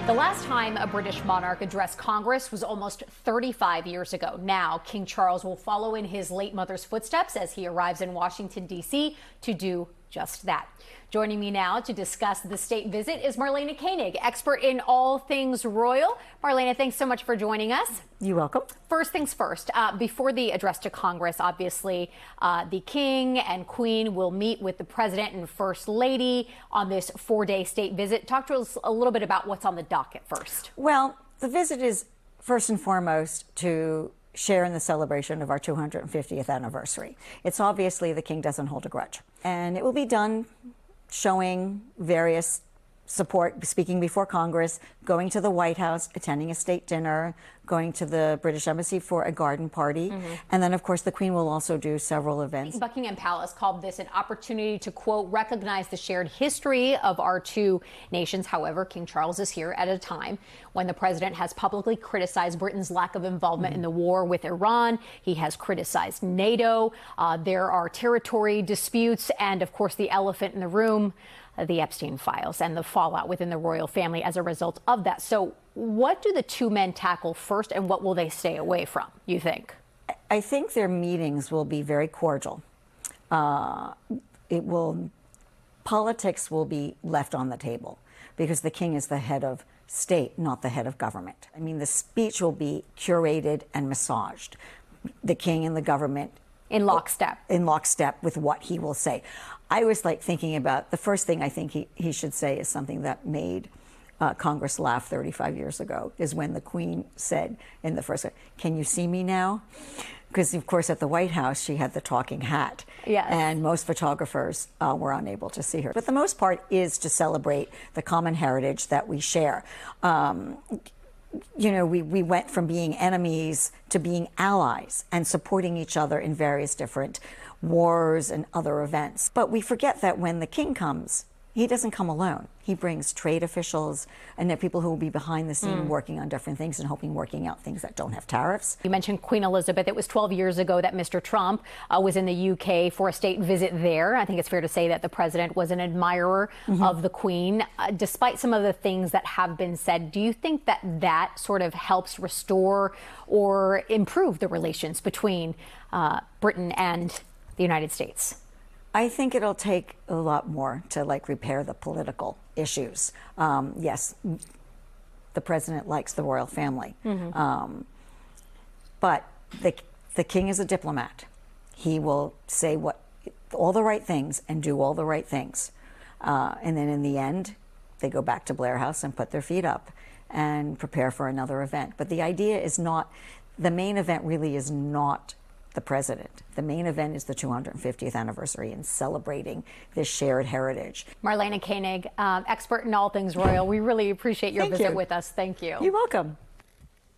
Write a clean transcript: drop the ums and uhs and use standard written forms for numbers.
The last time a British monarch addressed Congress was almost 35 years ago. Now, King Charles will follow in his late mother's footsteps as he arrives in Washington, D.C. to do just that. Joining me now to discuss the state visit is Marlene Koenig, expert in all things royal. Marlene, thanks so much for joining us. You're welcome. First things first, before the address to Congress, obviously, the King and Queen will meet with the President and First Lady on this 4-day state visit. Talk to us a little bit about what's on the docket first. Well, the visit is first and foremost to share in the celebration of our 250th anniversary. It's obviously the King doesn't hold a grudge. And it will be done showing various support, speaking before Congress, going to the White House, attending a state dinner, going to the British Embassy for a garden party. And then, of course, the Queen will also do several events. Buckingham Palace called this an opportunity to, quote, recognize the shared history of our two nations. However, King Charles is here at a time when the president has publicly criticized Britain's lack of involvement in the war with Iran. He has criticized NATO. There are territory disputes and, of course, the elephant in the room, the Epstein files and the fallout within the royal family as a result of that. So what do the two men tackle first, and what will they stay away from, you think? I think their meetings will be very cordial. Politics will be left on the table because the King is the head of state, not the head of government. I mean, the speech will be curated and massaged. The King and the government in lockstep. In lockstep with what he will say. I was thinking about the first thing I think he should say is something that made Congress laugh 35 years ago, is when the Queen said in the first, "Can you see me now?" Because, of course, at the White House, she had the talking hat. Yes. And most photographers were unable to see her. But the most part is to celebrate the common heritage that we share. You know, we went from being enemies to being allies and supporting each other in various different wars and other events. But we forget that when the King comes, he doesn't come alone. He brings trade officials and the people who will be behind the scene working on different things and working out things that don't have tariffs. You mentioned Queen Elizabeth. It was 12 years ago that Mr. Trump was in the UK for a state visit there. I think it's fair to say that the president was an admirer of the Queen. Despite some of the things that have been said, do you think that that sort of helps restore or improve the relations between Britain and the United States? I think it'll take a lot more to repair the political issues. Yes, the president likes the royal family, but the King is a diplomat. He will say all the right things and do all the right things, and then in the end, they go back to Blair House and put their feet up and prepare for another event. But the idea is not, the main event really is not the president. The main event is the 250th anniversary and celebrating this shared heritage. Marlene Koenig, expert in all things royal. We really appreciate your visit with us. Thank you. You're welcome.